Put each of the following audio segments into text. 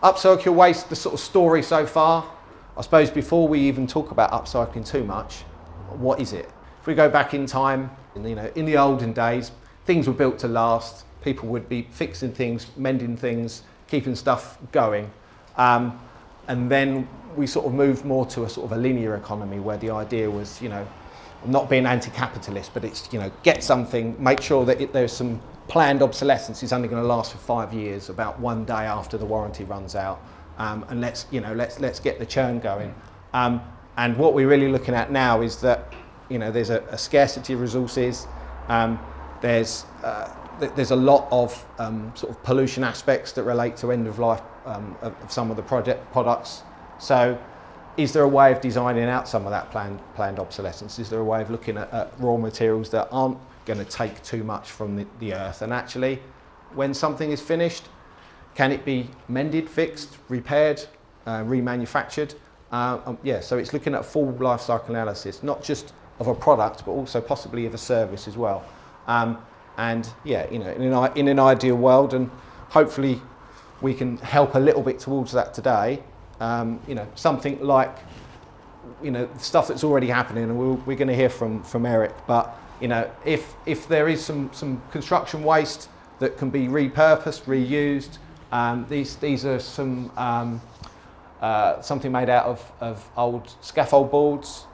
Upcycle waste, the sort of story so far, I suppose before we even talk about upcycling too much, what is it? If we go back in time, in the olden days, things were built to last. People would be fixing things, mending things, keeping stuff going. And then we sort of moved more to a sort of a linear economy where the idea was, not being anti-capitalist, but it's, get something, make sure that there's some planned obsolescence. It's only going to last for 5 years, about one day after the warranty runs out. And let's get the churn going. And what we're really looking at now is that, there's a scarcity of resources. There's a lot of sort of pollution aspects that relate to end of life of some of the products. So is there a way of designing out some of that planned obsolescence? Is there a way of looking at raw materials that aren't going to take too much from the earth? And actually, when something is finished, can it be mended, fixed, repaired, remanufactured? So it's looking at full life cycle analysis, not just of a product, but also possibly of a service as well. In an ideal world, and hopefully we can help a little bit towards that today. Something like, stuff that's already happening, and we're going to hear from Eric. But if there is some construction waste that can be repurposed, reused, these are some something made out of old scaffold boards,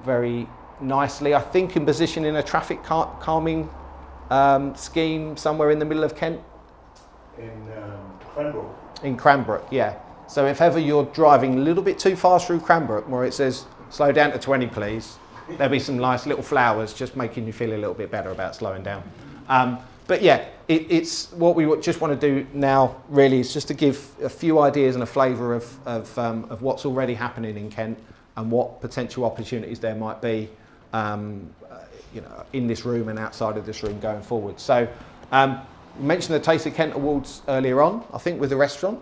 very nicely, I think, in position in a traffic calming scheme somewhere in the middle of Kent. In Cranbrook. In Cranbrook, yeah. So if ever you're driving a little bit too fast through Cranbrook, where it says slow down to 20 please, there'll be some nice little flowers just making you feel a little bit better about slowing down. But yeah, it's what we just want to do now really is just to give a few ideas and a flavour of what's already happening in Kent and what potential opportunities there might be in this room and outside of this room going forward. So we mentioned the Taste of Kent Awards earlier on, I think, with the restaurant.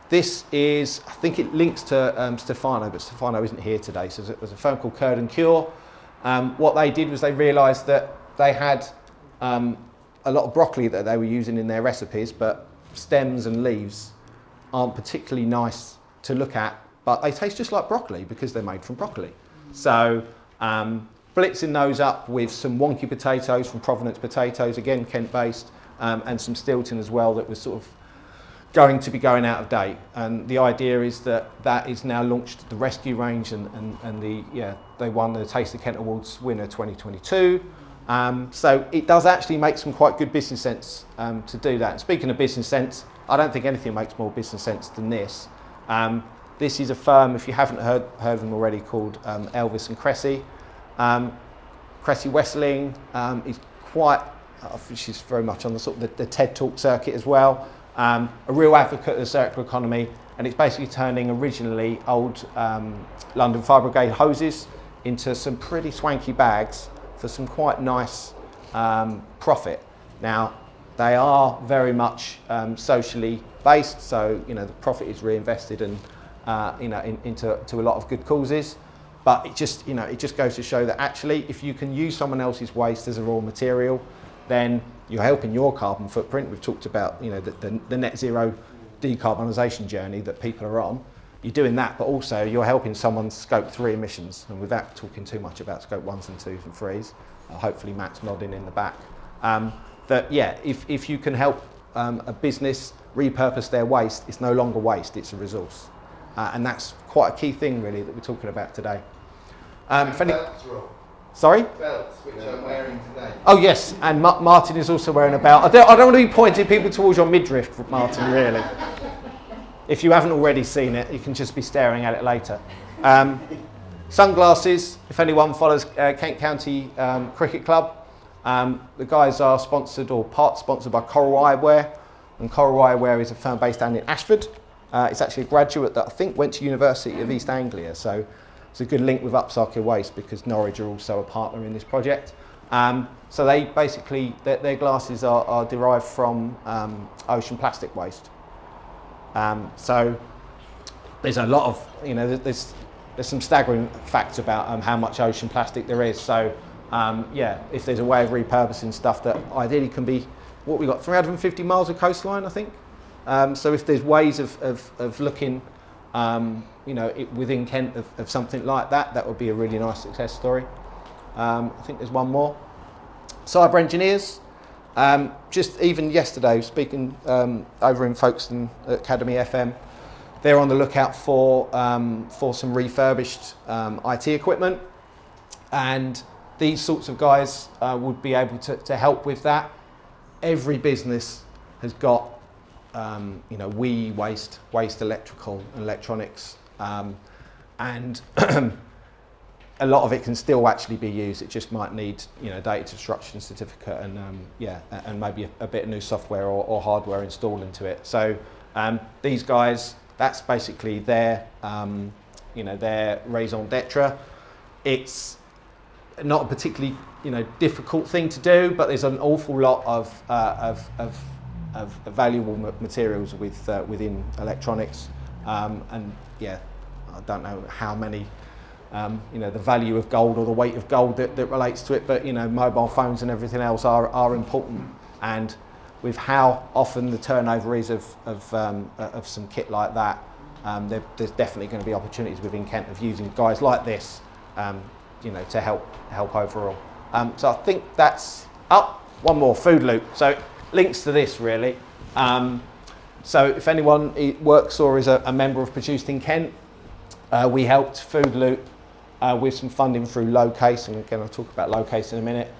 This is, I think it links to Stefano, but Stefano isn't here today. So there's a firm called Curd and Cure. What they did was they realised that they had a lot of broccoli that they were using in their recipes, but stems and leaves aren't particularly nice to look at, but they taste just like broccoli because they're made from broccoli. So blitzing those up with some wonky potatoes from Provenance Potatoes, again Kent-based, and some Stilton as well that was sort of going to be going out of date. And the idea is that is now launched the Rescue range, and they won the Taste of Kent Awards winner 2022. So it does actually make some quite good business sense to do that. And speaking of business sense, I don't think anything makes more business sense than this. This is a firm, if you haven't heard of them already, called Elvis and Cressy. Cressy Wessling is quite, she's very much on the sort of the TED Talk circuit as well. A real advocate of the circular economy, and it's basically turning originally old London Fire Brigade hoses into some pretty swanky bags for some quite nice profit. Now, they are very much socially based, so the profit is reinvested and into a lot of good causes. But it just goes to show that actually, if you can use someone else's waste as a raw material, then you're helping your carbon footprint. We've talked about the net zero decarbonisation journey that people are on. You're doing that, but also you're helping someone's scope 3 emissions. And without talking too much about scope 1s and 2s and 3s, hopefully Matt's nodding in the back, if you can help a business repurpose their waste, it's no longer waste, it's a resource. And that's quite a key thing really that we're talking about today. Sorry? Belts, which I'm wearing today. Oh yes, and Martin is also wearing a belt. I don't want to be pointing people towards your midriff, Martin, really. If you haven't already seen it, you can just be staring at it later. Sunglasses, if anyone follows Kent County Cricket Club, the guys are sponsored or part sponsored by Coral Eyewear, and Coral Eyewear is a firm based down in Ashford. It's actually a graduate that I think went to University of East Anglia, so it's a good link with Upcycle Waste because Norwich are also a partner in this project. So they basically, their glasses are derived from ocean plastic waste. So there's a lot of, there's some staggering facts about how much ocean plastic there is. So if there's a way of repurposing stuff that ideally can be, what we got, 350 miles of coastline, I think, So if there's ways of looking, within Kent of something like that, that would be a really nice success story. I think there's one more. Cyber engineers. Just even yesterday, speaking over in Folkestone at Academy FM, they're on the lookout for some refurbished IT equipment, and these sorts of guys would be able to help with that. Every business has got waste electrical and electronics, and a lot of it can still actually be used. It just might need data destruction certificate and maybe a bit of new software or hardware installed into it. So these guys, that's basically their their raison d'etre. It's not a particularly difficult thing to do, but there's an awful lot of valuable materials within electronics, and I don't know how many the value of gold or the weight of gold that relates to it, but mobile phones and everything else are important, and with how often the turnover is of some kit like that, there's definitely going to be opportunities within Kent of using guys like this to help overall. So I think that's up. One more, Food Loop. So links to this really. So if anyone works or is a member of Produced in Kent, we helped Food Loop with some funding through Locase, and again I'll talk about Locase in a minute.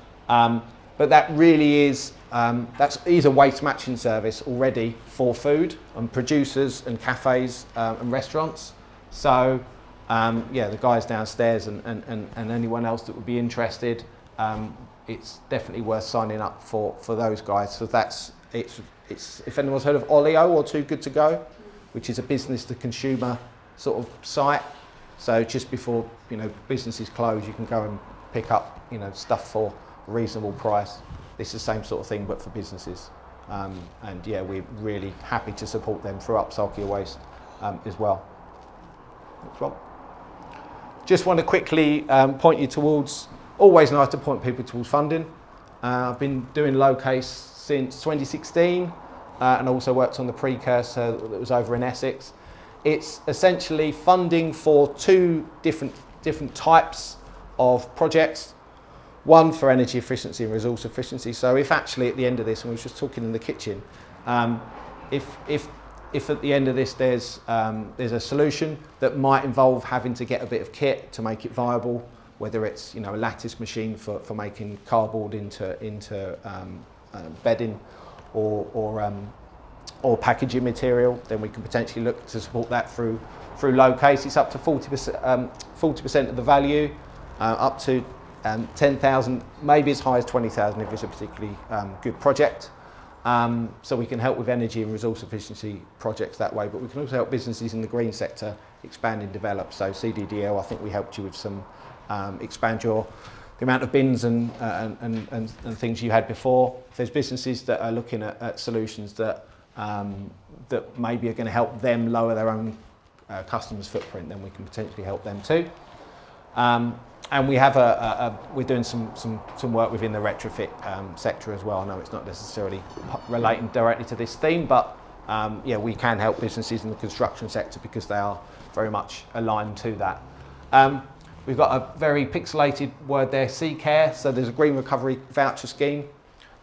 But that really is a waste matching service already for food and producers and cafes and restaurants. So the guys downstairs and anyone else that would be interested, it's definitely worth signing up for those guys. So it's if anyone's heard of Olio or Too Good to Go, which is a business to consumer sort of site. So just before businesses close, you can go and pick up stuff for a reasonable price. This is the same sort of thing but for businesses, and we're really happy to support them through Upcycle Waste as well. Next one. Just want to quickly point you towards, always nice to point people towards funding. I've been doing Locase since 2016 and also worked on the precursor that was over in Essex. It's essentially funding for two different types of projects. One for energy efficiency and resource efficiency. So if actually at the end of this, and we were just talking in the kitchen, if at the end of this there's a solution that might involve having to get a bit of kit to make it viable, whether it's a lattice machine for making cardboard into bedding or packaging material, then we can potentially look to support that through Locase. It's up to 40% of the value, up to 10,000, maybe as high as 20,000 if it's a particularly good project. So we can help with energy and resource efficiency projects that way, but we can also help businesses in the green sector expand and develop. So CDDL, I think we helped you with some expand the amount of bins and things you had before. If there's businesses that are looking at solutions that maybe are going to help them lower their own customers' footprint, then we can potentially help them too. And we have we're doing some work within the retrofit sector as well. I know it's not necessarily relating directly to this theme, but we can help businesses in the construction sector because they are very much aligned to that. We've got a very pixelated word there, C-Care. So there's a green recovery voucher scheme.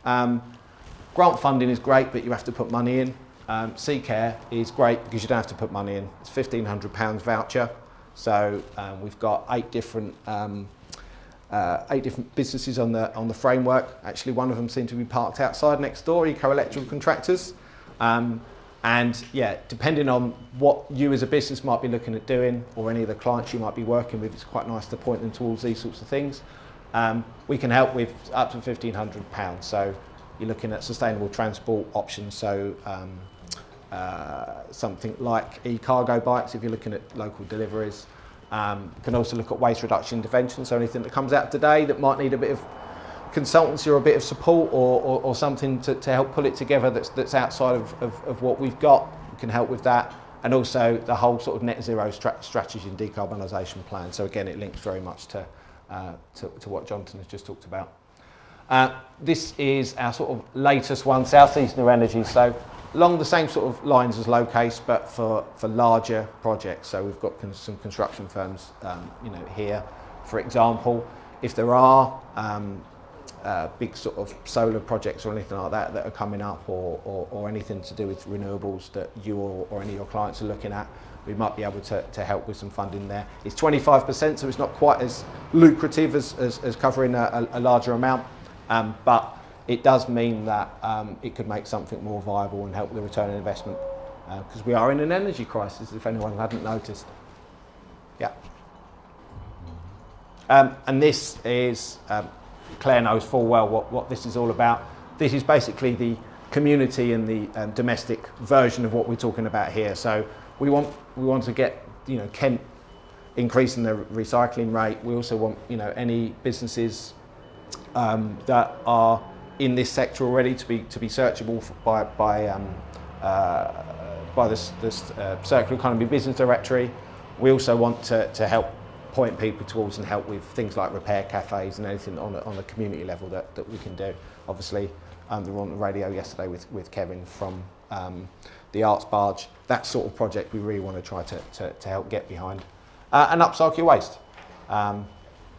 Grant funding is great, but you have to put money in. C-Care is great because you don't have to put money in. It's £1,500 voucher. So we've got eight different businesses on the framework. Actually, one of them seemed to be parked outside next door, Eco Electrical Contractors. And depending on what you as a business might be looking at doing, or any of the clients you might be working with, it's quite nice to point them towards these sorts of things. We can help with up to £1,500. So you're looking at sustainable transport options. So something like e-cargo bikes if you're looking at local deliveries. You can also look at waste reduction intervention, so anything that comes out today that might need a bit of consultancy or a bit of support or something to help pull it together that's outside of what we've got, we can help with that. And also the whole sort of net zero strategy and decarbonisation plan. So again, it links very much to what Jonathan has just talked about. This is our sort of latest one, South Eastern Energy. So along the same sort of lines as low case, but for larger projects. So we've got some construction firms, you know, here, for example. If there are big sort of solar projects or anything like that that are coming up, or anything to do with renewables that you or any of your clients are looking at, we might be able to help with some funding there. It's 25%, so it's not quite as lucrative as covering a larger amount, but it does mean that it could make something more viable and help the return on investment, because we are in an energy crisis, if anyone hadn't noticed. Yeah. And this is, Claire knows full well what this is all about. This is basically the community and the domestic version of what we're talking about here. So we want to get, you know, Kent increasing the recycling rate. We also want, you know, any businesses that are in this sector already to be searchable by the Circular Economy Business Directory. We also want to help point people towards and help with things like repair cafes and anything on a community level that we can do. Obviously, they were on the radio yesterday with Kevin from the Arts Barge. That sort of project we really want to try to help get behind. And Upcycle Your Waste.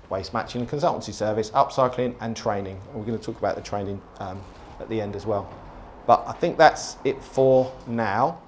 Waste matching and consultancy service, upcycling and training. And we're going to talk about the training at the end as well. But I think that's it for now.